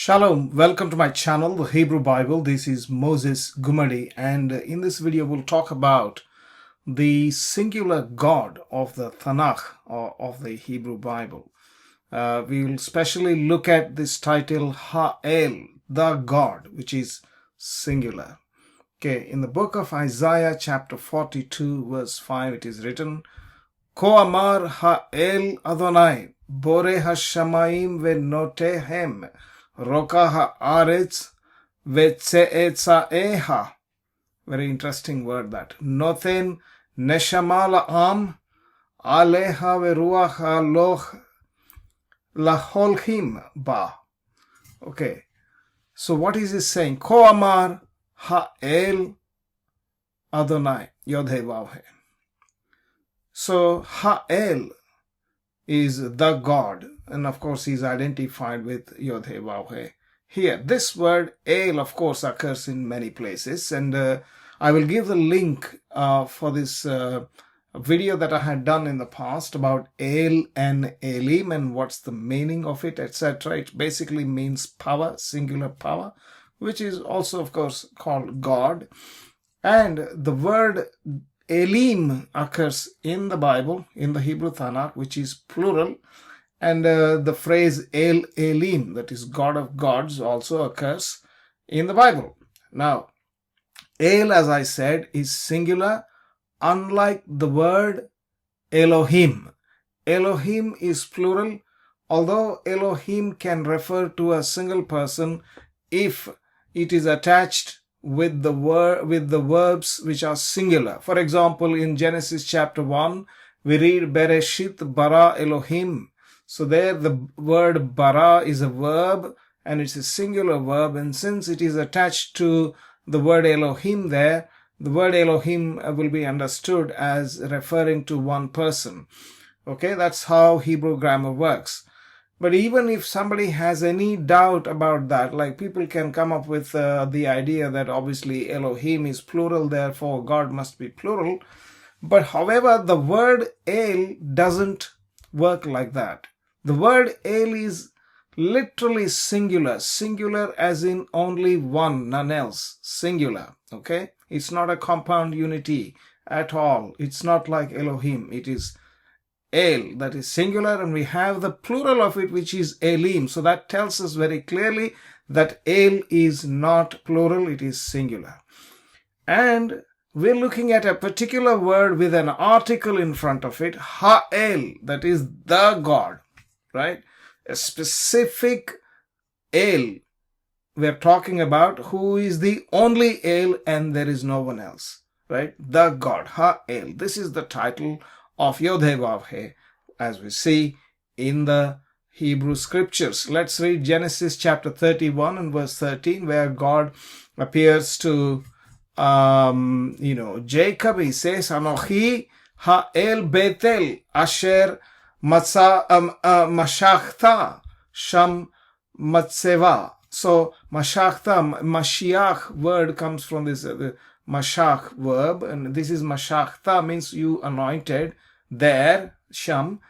Shalom, welcome to my channel, the Hebrew Bible. This is Moses Gumadi, and in this video we'll talk about the singular God of the Tanakh, or of the Hebrew Bible. We will especially look at this title, Ha'el, the God, which is singular. Okay, in the book of Isaiah chapter 42 verse 5 it is written, Ko amar Ha'el Adonai, Bore Hashamayim ve'notehem, Roka ha'aretz ve'tze'etzaeha. Very interesting word that. Noten neshama la'am aleha ve'ruach ha'loch laholchim ba. Okay. So what is he saying? Ko amar ha'el Adonai YHWH. So Ha'el is the God, and of course he's identified with YHWH here. This word El, of course, occurs in many places, and I will give the link for this video that I had done in the past about El and Elohim and what's the meaning of it, etc. It basically means power, singular power, which is also, of course, called God. And the word Elohim occurs in the Bible, in the Hebrew Tanakh, which is plural, and the phrase El Elohim, that is God of gods, also occurs in the Bible. Now, El, as I said, is singular, unlike the word Elohim. Elohim is plural, although Elohim can refer to a single person if it is attached with the verbs which are singular. For example, in Genesis chapter 1, we read Bereshit bara Elohim. So there the word bara is a verb, and it's a singular verb, and since it is attached to the word Elohim there, the word Elohim will be understood as referring to one person. Okay, that's how Hebrew grammar works. But even if somebody has any doubt about that, like people can come up with the idea that obviously Elohim is plural, therefore God must be plural. But however, the word El doesn't work like that. The word El is literally singular. Singular as in only one, none else. Singular. Okay? It's not a compound unity at all. It's not like Elohim. It is El, that is singular, and we have the plural of it, which is Elim. So that tells us very clearly that El is not plural, it is singular. And we're looking at a particular word with an article in front of it, Ha'el, that is the God, right? A specific El we're talking about, who is the only El and there is no one else, right? The God, Ha'el. This is the title of YHWH, as we see in the Hebrew scriptures. Let's read Genesis chapter 31 and verse 13, where God appears to Jacob. He says, Anochi ha'el Betel asher mashachta sham matseva. So mashachta, Mashiach word comes from this mashach verb, and this is mashachta, means you anointed there, sham,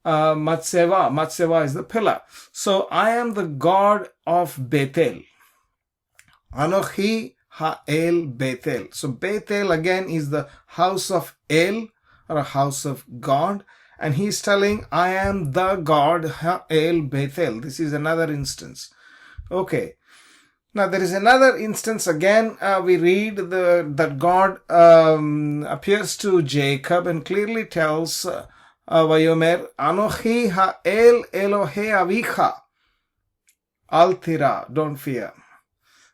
matseva. Matseva is the pillar. So I am the God of Bethel. Anochi ha'el Bethel. So Bethel again is the house of El, or a house of God, and he's telling, I am the God ha'el Bethel. This is another instance. Okay. Now there is another instance again. We read that God appears to Jacob and clearly tells Vayomer, Anochi ha'el Elohe avicha, al tira, don't fear.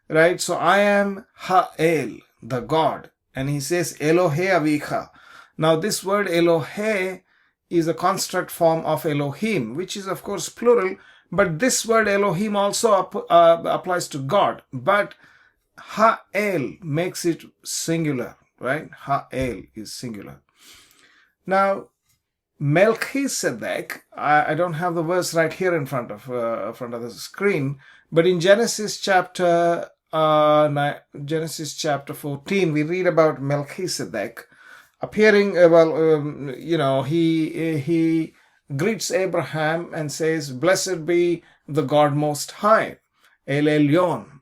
Right? So I am Ha'el, the God. And he says Elohe avicha. Now this word Elohe is a construct form of Elohim, which is of course plural. But this word Elohim also applies to God. But Ha'el makes it singular, right? Ha'el is singular. Now, Melchizedek, I don't have the verse right here in front of the screen, but in Genesis chapter 14, we read about Melchizedek appearing. He greets Abraham and says, Blessed be the God Most High. Elyon.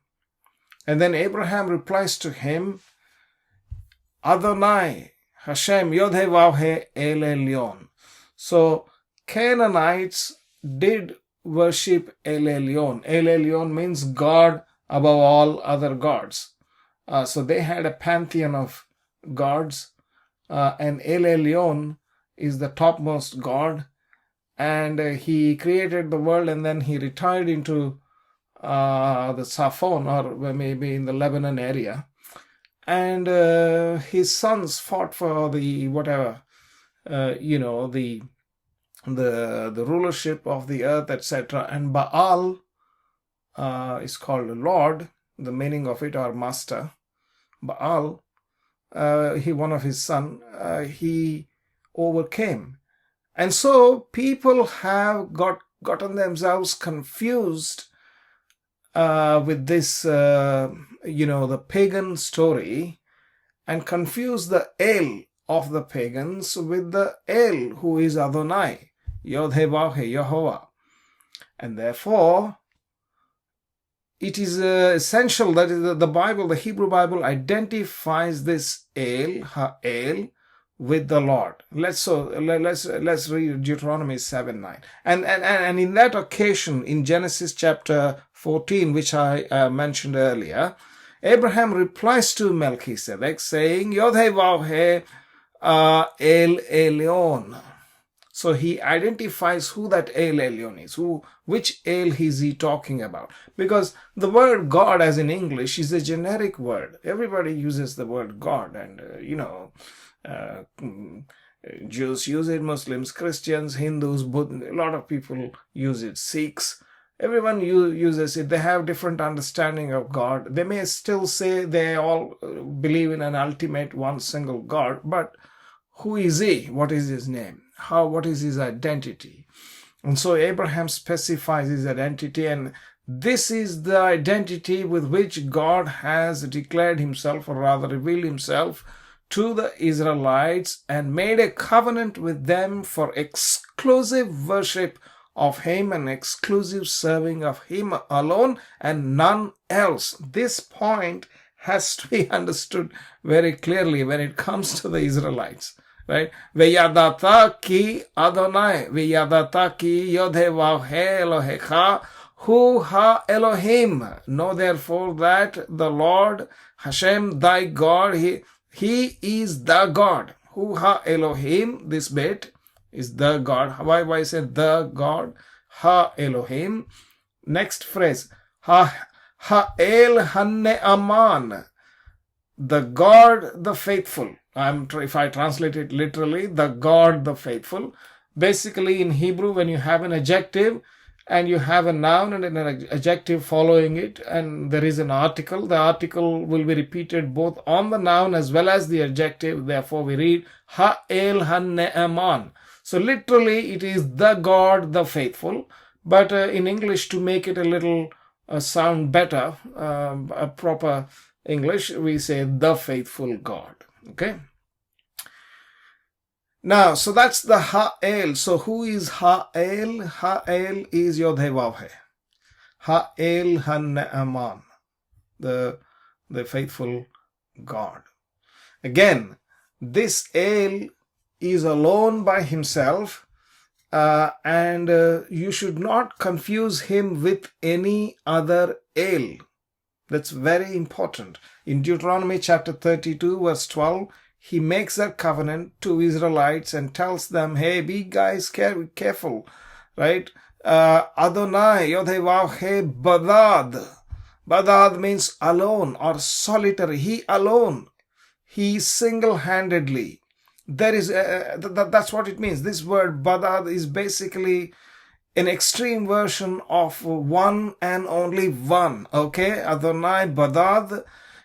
And then Abraham replies to him, Adonai, Hashem, YHWH, Elyon. So Canaanites did worship Elyon. Elyon means God above all other gods. So they had a pantheon of gods, and Elyon is the topmost god, and he created the world, and then he retired into the Saffon, or maybe in the Lebanon area, and his sons fought for the whatever, the rulership of the earth, etc. And Baal is called Lord, the meaning of it, or master. Baal, one of his son, he overcame. And so people have gotten themselves confused with this, the pagan story, and confuse the El of the pagans with the El who is Adonai, YHWH, Yehovah. And therefore, it is essential that the Bible, the Hebrew Bible, identifies this El, Ha-El, with the Lord. Let's read Deuteronomy 7:9. And in that occasion, in Genesis chapter 14, which I mentioned earlier, Abraham replies to Melchizedek saying, YHWH El Elyon. So he identifies who that El Elyon is. Which El is he talking about? Because the word God, as in English, is a generic word. Everybody uses the word God, and Jews use it, Muslims, Christians, Hindus, Buddhists, a lot of people use it, Sikhs. Everyone uses it. They have different understanding of God. They may still say they all believe in an ultimate one single God, but who is he? What is his name? What is his identity? And so Abraham specifies his identity, and this is the identity with which God has declared himself, or rather revealed himself, to the Israelites, and made a covenant with them for exclusive worship of him and exclusive serving of him alone and none else. This point has to be understood very clearly when it comes to the Israelites. Right? Veyadata ki Adonai, veyadata ki YHWH Elohecha, hu ha Elohim. Know therefore that the Lord Hashem, thy God, he is the God. Hu ha Elohim, this bit is the God. Why say the God? Ha Elohim. Next phrase, ha el hanne aman, the God, the faithful. If I translate it literally, the God, the faithful. Basically, in Hebrew, when you have an adjective and you have a noun and an adjective following it, and there is an article, the article will be repeated both on the noun as well as the adjective. Therefore, we read Ha-el han-ne'aman. So literally, it is the God, the faithful. But in English, to make it a little sound better, a proper English, we say the faithful God. Okay. Now, so that's the Ha-el. So who is Ha-el? Ha-el is YHWH. Ha-el han-ne'aman, the faithful God. Again, this El is alone by himself, and you should not confuse him with any other El. That's very important. In Deuteronomy chapter 32, verse 12, he makes a covenant to Israelites and tells them, hey, be guys careful, right? Adonai, YHWH Badad. Badad means alone or solitary. He alone. He single-handedly. There is that's what it means. This word Badad is basically an extreme version of one and only one. Okay? Adonai Badad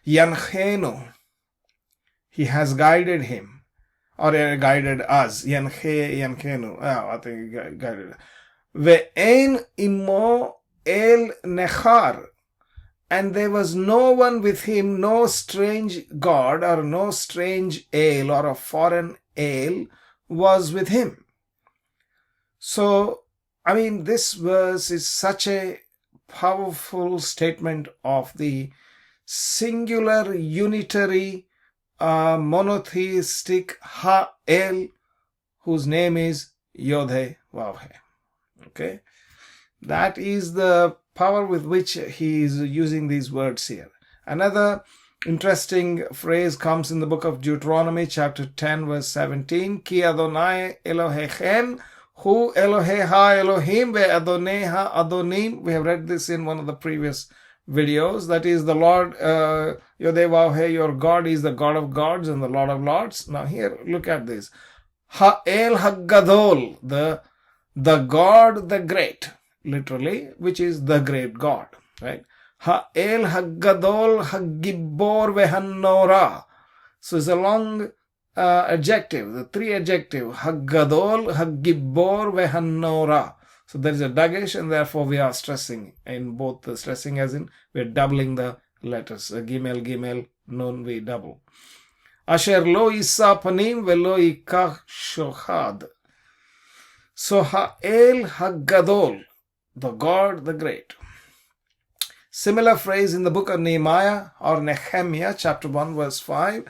Yanchenu. He has guided him. Or guided us. Yanchenu. I think he guided. Ve'ein imo el nechar. And there was no one with him, no strange God or no strange El or a foreign El was with him. So, I mean, this verse is such a powerful statement of the singular, unitary, monotheistic Ha-El, whose name is YHWH. Okay, that is the power with which he is using these words here. Another interesting phrase comes in the book of Deuteronomy, chapter 10, verse 17. Ki Adonai Elohechem, Hu Eloheha Elohim, Ve Adoneha Adonim. We have read this in one of the previous videos. That is, the Lord, YHWH, your God, is the God of gods and the Lord of lords. Now here, look at this. Ha-El Ha-Gadol, the God, the great, literally, which is the great God, right? Ha-El Ha-Gadol Ha-Gibbor Vehanora. So it's a long adjective, the three adjective, Ha-Gadol Ha-Gibbor Vehanora. So there is a dagesh, and therefore we are stressing in both the stressing, as in we're doubling the letters. Gimel, Gimel, Nun, we double. Asher lo isa panim velo ikach shochad. So Ha-El Ha-Gadol, the God, the great. Similar phrase in the book of Nehemiah or Nehemiah, chapter 1, verse 5.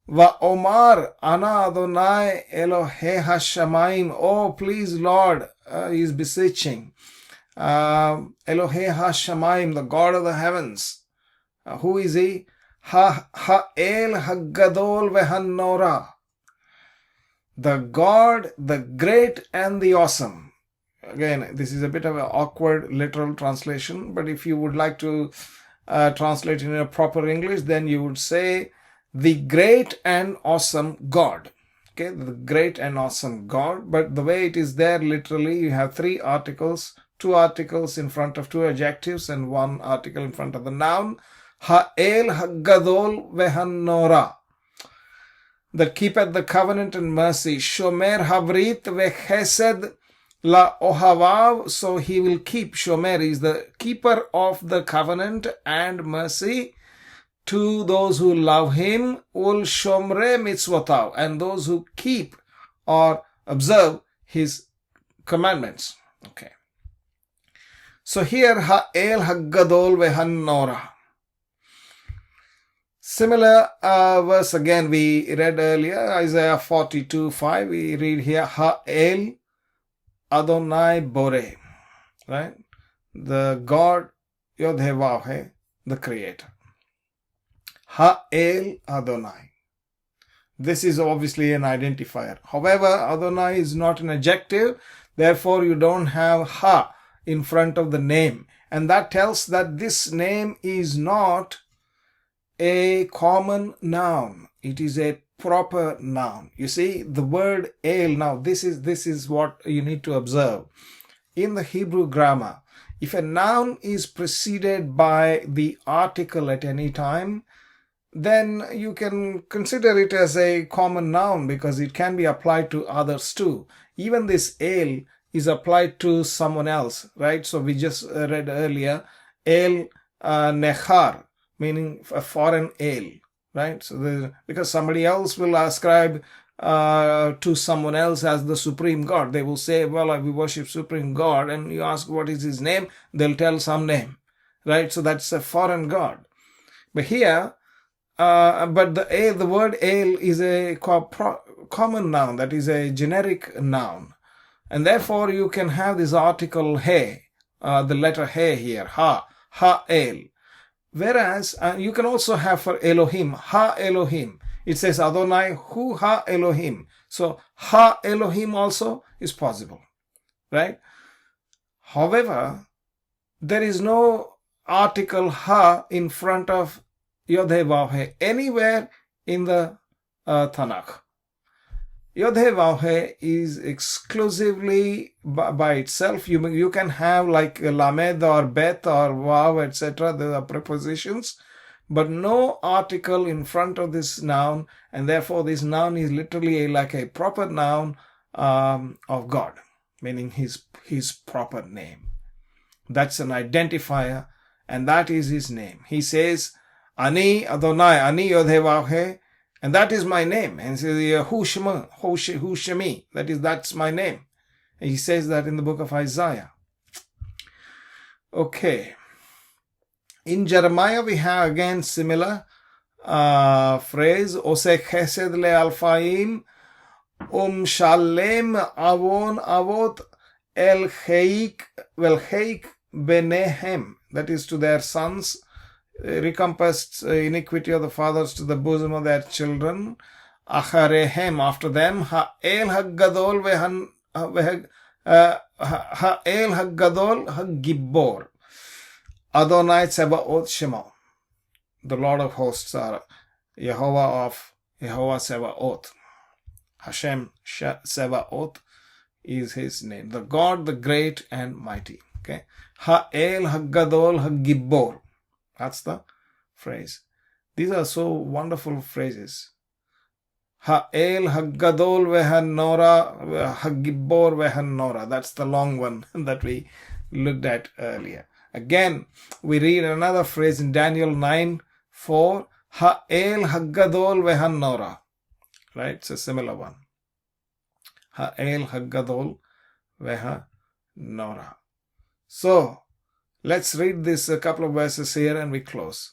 Va Omar Ana Adonai Elohe HaShamayim. Oh, please, Lord, he is beseeching. Elohe HaShamayim, the God of the heavens. Who is he? Ha-El Ha-Gadol Vehanora. The God, the great and the awesome. Again, this is a bit of an awkward literal translation, but if you would like to translate in a proper English, then you would say the great and awesome God. Okay, the great and awesome God. But the way it is there, literally, you have three articles, two articles in front of two adjectives and one article in front of the noun. Ha-El Ha-Gadol Vehanora. That keepeth the covenant and mercy. Shomer Havrit Vechesed La Ohavav. So he will keep. Shomer is the keeper of the covenant and mercy to those who love him. Ul Shomre Mitzvotav. And those who keep or observe his commandments. Okay. So here Ha-El Ha-Gadol Vehanora. Similar verse again we read earlier, Isaiah 42:5. We read here, Ha-El Adonai Boreh, right? The God YHWH, the Creator. Ha-El Adonai. This is obviously an identifier. However, Adonai is not an adjective, therefore you don't have Ha in front of the name. And that tells that this name is not a common noun. It is a proper noun. You see, the word El, now this is what you need to observe. In the Hebrew grammar, if a noun is preceded by the article at any time, then you can consider it as a common noun because it can be applied to others too. Even this El is applied to someone else, right? So we just read earlier, El Nechar, meaning a foreign ale, right? So because somebody else will ascribe to someone else as the supreme God. They will say, well, we worship supreme God, and you ask what is his name, they'll tell some name, right? So that's a foreign God. But here, but the word ale is a common noun, that is a generic noun. And therefore you can have this article he, the letter he here, ha-el. Whereas you can also have for Elohim, Ha-Elohim. It says Adonai Hu Ha-Elohim. So Ha-Elohim also is possible, right? However, there is no article Ha in front of YHWH anywhere in the Tanakh. YHWH is exclusively by itself. You can have like Lamed or Bet or Vav, etc. There are prepositions, but no article in front of this noun, and therefore this noun is literally like a proper noun of God, meaning his proper name. That's an identifier, and that is his name. He says, Ani Adonai, Ani YHWH, and that is my name. And he says, Hu Shemi, that's my name. And he says that in the book of Isaiah. Okay. In Jeremiah, we have again similar phrase. Ose chesed le alfaim shalem avon avot el cheik benehem. That is, to their sons, recompassed iniquity of the fathers to the bosom of their children. Acharehem, after them. Ha'el haggadol ha'el haggadol hagibbor. Adonai Tsebaoth Shema. The Lord of hosts are Yehovah Tsebaoth. Hashem Tsebaoth is his name. The God, the great and mighty. Okay. Ha'el haggadol hagibbor. That's the phrase. These are so wonderful phrases. Ha'el haggadol vehanora hagibbor vehanora. That's the long one that we looked at earlier. Again, we read another phrase in Daniel 9:4. Ha'el haggadol vehanora. Right? It's a similar one. Ha'el haggadol vehanora. So, let's read this a couple of verses here and we close.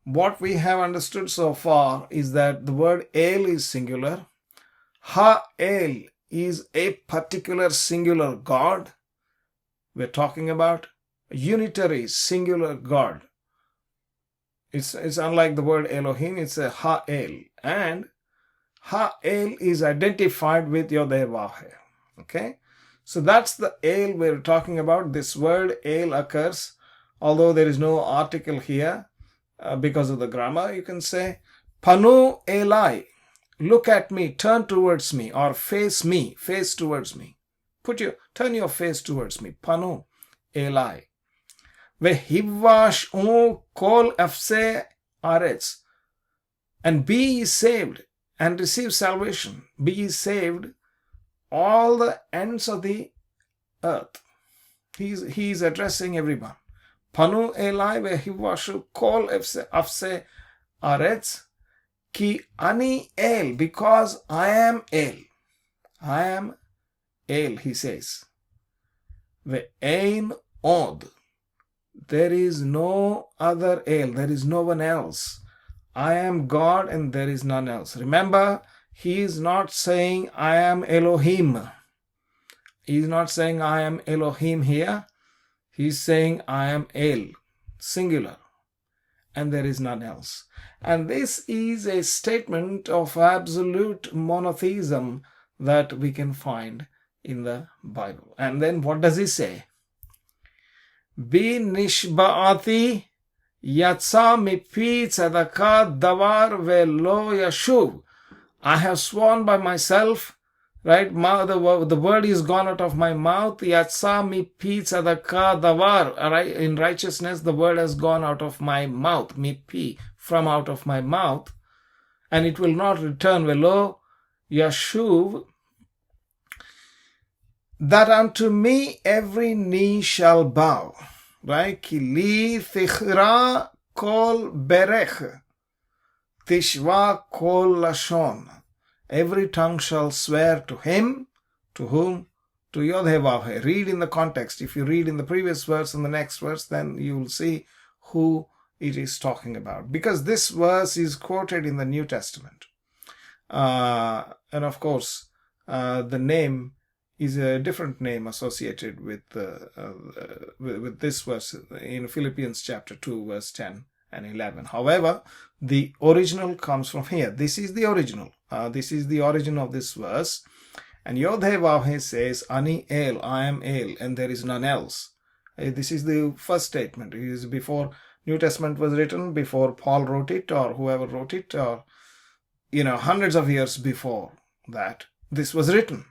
What we have understood so far is that the word El is singular. Ha'el is a particular singular God. We're talking about a unitary singular God. It's unlike the word Elohim, it's a Ha'el. And Ha'el is identified with YHWH. Okay? So that's the El we're talking about. This word El occurs, although there is no article here because of the grammar. You can say, Panu Elai, look at me, turn towards me, or face towards me. Turn your face towards me. Panu Elai. YHVH kol afse aretz. And be ye saved and receive salvation. Be ye saved all the ends of the earth. He's addressing everyone. Panu Elai YHVH kol afse aretz ki ani El, because I am El. I am El, he says. Ve'ein od. There is no other El. There is no one else. I am God and there is none else. Remember, he is not saying I am Elohim. He is not saying I am Elohim here. He is saying I am El, singular, and there is none else. And this is a statement of absolute monotheism that we can find in the Bible. And then what does he say? Bi nishba'ati yatsa mipi tzedakah davar ve'lo yashuv. I have sworn by myself, right? The word is gone out of my mouth. Yatsa mipi tzedakah davar. Right? In righteousness, the word has gone out of my mouth. Mipi, from out of my mouth. And it will not return. Ve'lo yashuv. That unto me every knee shall bow. Right? Ki li thichra kol berech. Tishva kol lashon. Every tongue shall swear to him. To whom? To YHWH. Read in the context. If you read in the previous verse and the next verse, then you will see who it is talking about. Because this verse is quoted in the New Testament. And of course, the name is a different name associated with this verse in Philippians chapter 2, verse 10 and 11. However, the original comes from here. This is the original. This is the origin of this verse. And YHWH says, Ani El, I am El, and there is none else. This is the first statement. It is before New Testament was written, before Paul wrote it, or whoever wrote it, or, hundreds of years before that, this was written.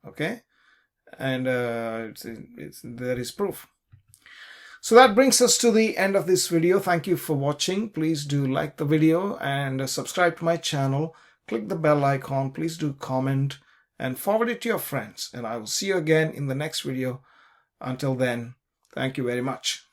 Okay? And there is proof. So that brings us to the end of this video. Thank you for watching. Please do like the video and subscribe to my channel. Click the bell icon. Please do comment and forward it to your friends. And I will see you again in the next video. Until then, thank you very much.